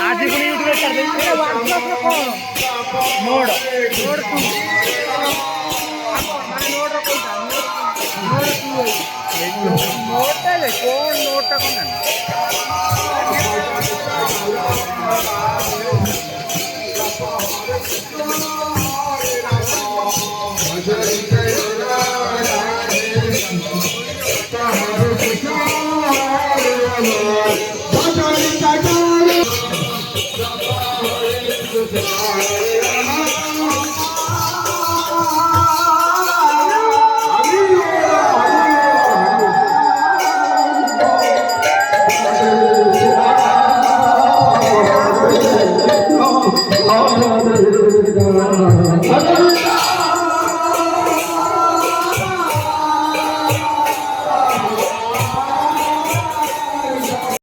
आज भी यूट्यूब कर देंगे node node to node note कौन नोट Oh,